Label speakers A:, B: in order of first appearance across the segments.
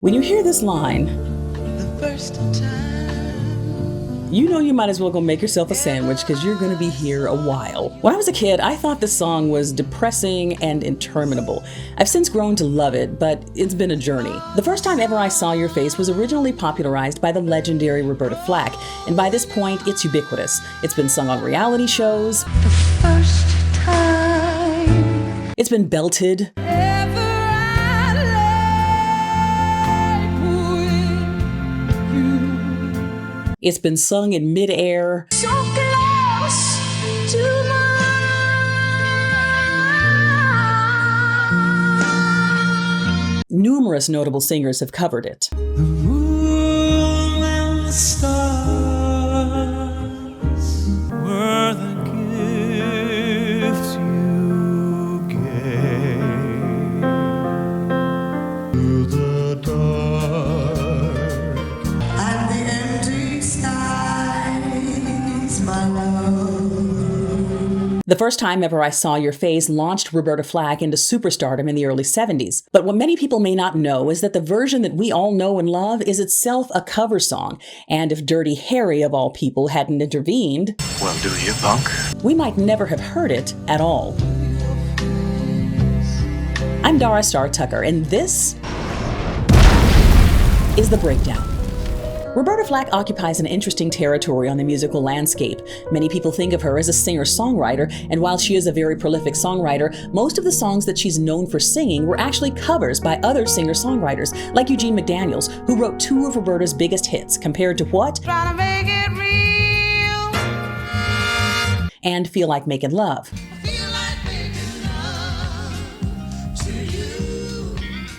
A: When you hear this line,
B: the first time,
A: you know you might as well go make yourself a sandwich because you're going to be here a while. When I was a kid, I thought this song was depressing and interminable. I've since grown to love it, but it's been a journey. The First Time Ever I Saw Your Face was originally popularized by the legendary Roberta Flack, and by this point, it's ubiquitous. It's been sung on reality shows.
B: the first time
A: It's been belted.
B: ever I lay with you.
A: It's been sung in midair.
B: So close to mine.
A: Numerous notable singers have covered it.
B: The moon and the stars were the gifts you gave. To the dark and the empty skies, my love.
A: The First Time Ever I Saw Your Face launched Roberta Flack into superstardom in the early 70s. But what many people may not know is that the version that we all know and love is itself a cover song. And if Dirty Harry, of all people, hadn't intervened,
C: Well, do you, punk?
A: we might never have heard it at all. I'm Dara Star Tucker, and this is The Breakdown. Roberta Flack occupies an interesting territory on the musical landscape. Many people think of her as a singer-songwriter, and while she is a very prolific songwriter, most of the songs that she's known for singing were actually covers by other singer-songwriters, like Eugene McDaniels, who wrote two of Roberta's biggest hits, Compared to What?
B: Trying to make it real.
A: And Feel Like Making Love.
B: Feel like making love to you.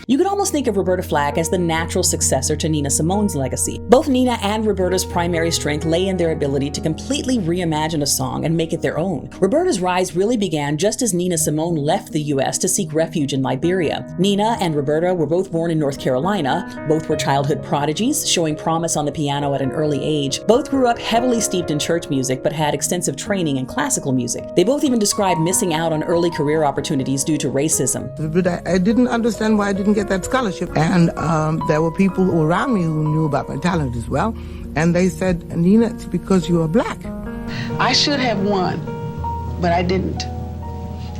A: You could almost think of Roberta Flack as the natural successor to Nina Simone's legacy. Both Nina and Roberta's primary strength lay in their ability to completely reimagine a song and make it their own. Roberta's rise really began just as Nina Simone left the US to seek refuge in Liberia. Nina and Roberta were both born in North Carolina. Both were childhood prodigies, showing promise on the piano at an early age. Both grew up heavily steeped in church music, but had extensive training in classical music. They both even described missing out on early career opportunities due to racism.
D: But I didn't understand why I didn't get that scholarship. And there were people around me who knew about my talent as well. And they said, Nina, it's because you are black.
E: I should have won, but I didn't.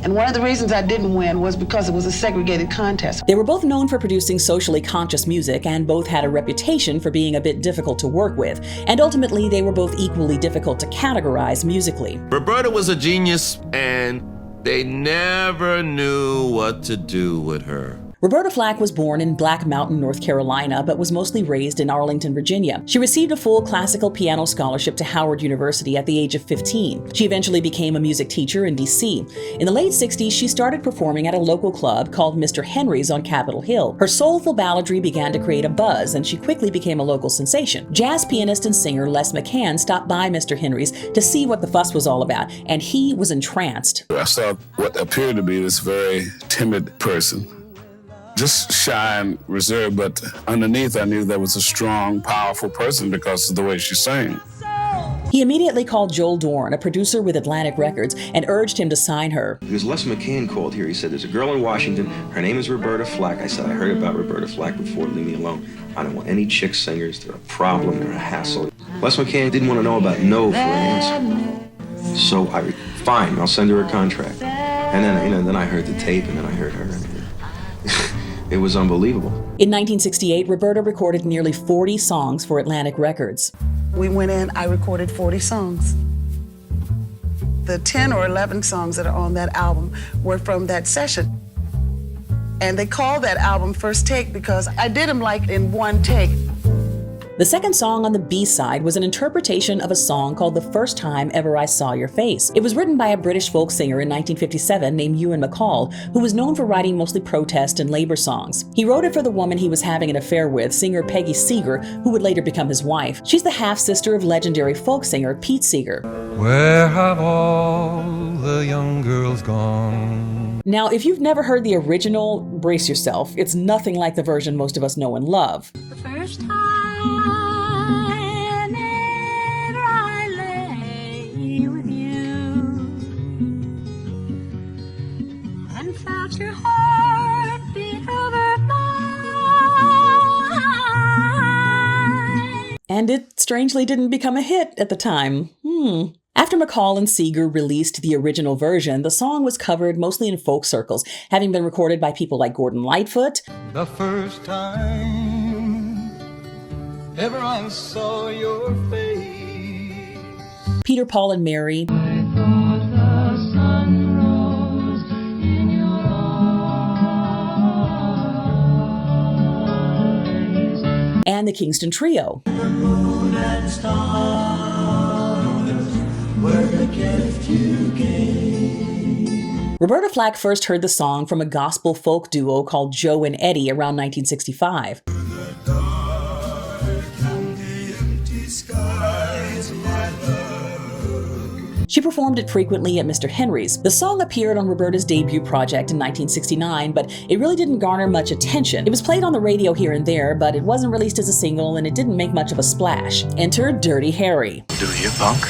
E: And one of the reasons I didn't win was because it was a segregated contest.
A: They were both known for producing socially conscious music, and both had a reputation for being a bit difficult to work with. And ultimately, they were both equally difficult to categorize musically.
F: Roberta was a genius, and they never knew what to do with her.
A: Roberta Flack was born in Black Mountain, North Carolina, but was mostly raised in Arlington, Virginia. She received a full classical piano scholarship to Howard University at the age of 15. She eventually became a music teacher in D.C. In the late 60s, she started performing at a local club called Mr. Henry's on Capitol Hill. Her soulful balladry began to create a buzz, and she quickly became a local sensation. Jazz pianist and singer Les McCann stopped by Mr. Henry's to see what the fuss was all about, and he was entranced.
G: I saw what appeared to be this very timid person. Just shy and reserved, but underneath I knew there was a strong, powerful person because of the way she sang.
A: He immediately called Joel Dorn, a producer with Atlantic Records, and urged him to sign her.
H: Because Les McCann called here. He said, there's a girl in Washington. Her name is Roberta Flack. I said, I heard about Roberta Flack before. Leave me alone. I don't want any chick singers. They're a problem. They're a hassle. Les McCann didn't want to know about no for an answer. So fine, I'll send her a contract. And then, then I heard the tape, and then I heard her. It was unbelievable.
A: In 1968, Roberta recorded nearly 40 songs for Atlantic Records.
E: We went in, I recorded 40 songs. The 10 or 11 songs that are on that album were from that session. And they called that album First Take because I did them like in one take.
A: The second song on the B-side was an interpretation of a song called The First Time Ever I Saw Your Face. It was written by a British folk singer in 1957 named Ewan MacColl, who was known for writing mostly protest and labor songs. He wrote it for the woman he was having an affair with, singer Peggy Seeger, who would later become his wife. She's the half-sister of legendary folk singer Pete Seeger.
I: Where have all the young girls gone?
A: Now, if you've never heard the original, brace yourself. It's nothing like the version most of us know and love.
B: The first time ever I lay with you and felt your heart beat over mine.
A: And it strangely didn't become a hit at the time. After McCall and Seeger released the original version, the song was covered mostly in folk circles, having been recorded by people like Gordon Lightfoot.
I: The first time ever I saw your face.
A: Peter, Paul, and Mary. And the Kingston Trio.
B: The moon and stars were the gift you gave.
A: Roberta Flack first heard the song from a gospel folk duo called Joe and Eddie around 1965.
B: The dark and the empty skies, my love.
A: She performed it frequently at Mr. Henry's. The song appeared on Roberta's debut project in 1969, but it really didn't garner much attention. It was played on the radio here and there, but it wasn't released as a single, and it didn't make much of a splash. Enter Dirty Harry.
C: Do you, punk?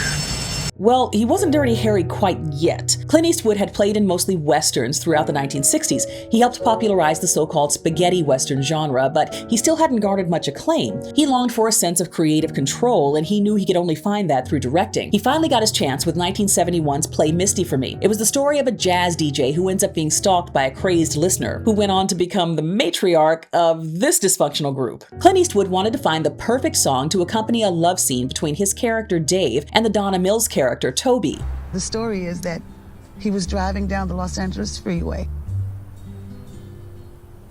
A: Well, he wasn't Dirty Harry quite yet. Clint Eastwood had played in mostly westerns throughout the 1960s. He helped popularize the so-called spaghetti western genre, but he still hadn't garnered much acclaim. He longed for a sense of creative control, and he knew he could only find that through directing. He finally got his chance with 1971's Play Misty for Me. It was the story of a jazz DJ who ends up being stalked by a crazed listener, who went on to become the matriarch of this dysfunctional group. Clint Eastwood wanted to find the perfect song to accompany a love scene between his character Dave and the Donna Mills character Toby.
E: The story is that he was driving down the Los Angeles freeway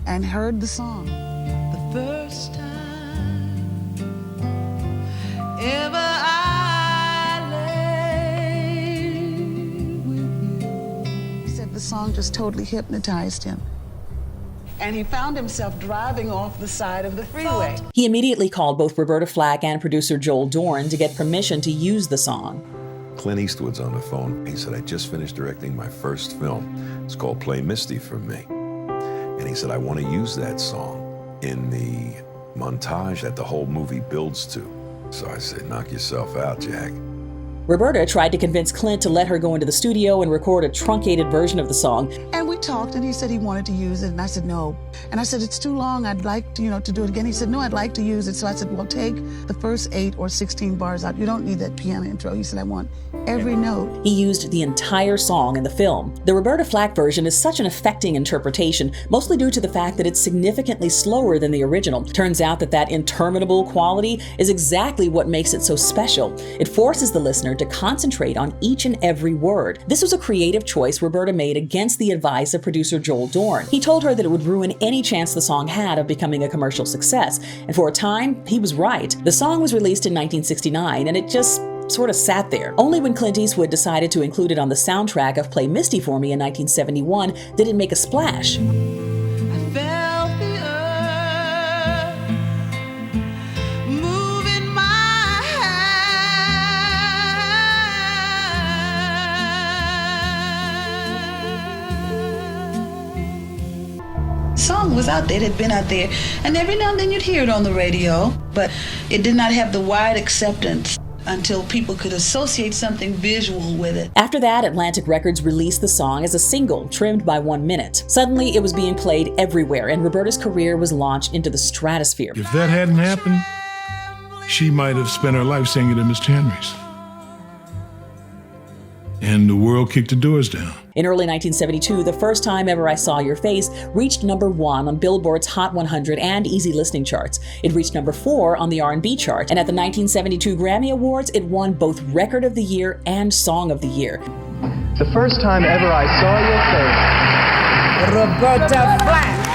E: and heard the song.
B: The first time ever I lay with you.
E: He said the song just totally hypnotized him. And he found himself driving off the side of the freeway.
A: He immediately called both Roberta Flack and producer Joel Dorn to get permission to use the song.
J: Clint Eastwood's on the phone. He said, I just finished directing my first film. It's called Play Misty for Me. And he said, I want to use that song in the montage that the whole movie builds to. So I said, knock yourself out, Jack.
A: Roberta tried to convince Clint to let her go into the studio and record a truncated version of the song.
E: And we talked, and he said he wanted to use it, and I said no. And I said, it's too long, I'd like to, to do it again. He said, no, I'd like to use it. So I said, well, take the first 8 or 16 bars out. You don't need that piano intro. He said, I want every note.
A: He used the entire song in the film. The Roberta Flack version is such an affecting interpretation, mostly due to the fact that it's significantly slower than the original. Turns out that interminable quality is exactly what makes it so special. It forces the listener to concentrate on each and every word. This was a creative choice Roberta made against the advice of producer Joel Dorn. He told her that it would ruin any chance the song had of becoming a commercial success, and for a time, he was right. The song was released in 1969, and it just sort of sat there. Only when Clint Eastwood decided to include it on the soundtrack of Play Misty for Me in 1971 did it make a splash.
B: I felt the earth moving my hand.
E: The song was out there, it had been out there, and every now and then you'd hear it on the radio, but it did not have the wide acceptance until people could associate something visual with it.
A: After that, Atlantic Records released the song as a single, trimmed by 1 minute. Suddenly, it was being played everywhere, and Roberta's career was launched into the stratosphere.
K: If that hadn't happened, she might have spent her life singing at Mr. Henry's. And the world kicked the doors down.
A: In early 1972, The First Time Ever I Saw Your Face reached #1 on Billboard's Hot 100 and Easy Listening charts. It reached #4 on the R&B chart, and at the 1972 Grammy Awards, it won both Record of the Year and Song of the Year.
C: The first time ever I saw your face.
D: Roberta Flack.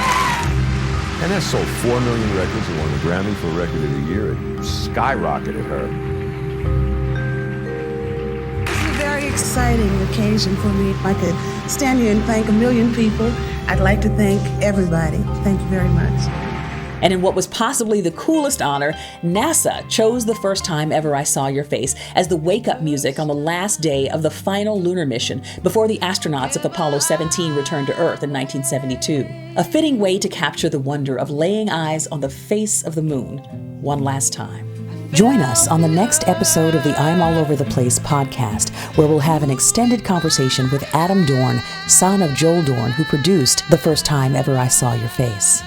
J: And that sold 4 million records and won the Grammy for Record of the Year. It skyrocketed her.
E: Very exciting occasion for me. I could stand here and thank a million people. I'd like to thank everybody. Thank you very much.
A: And in what was possibly the coolest honor, NASA chose The First Time Ever I Saw Your Face as the wake-up music on the last day of the final lunar mission before the astronauts of Apollo 17 returned to Earth in 1972. A fitting way to capture the wonder of laying eyes on the face of the moon one last time. Join us on the next episode of the I'm All Over the Place podcast, where we'll have an extended conversation with Adam Dorn, son of Joel Dorn, who produced The First Time Ever I Saw Your Face.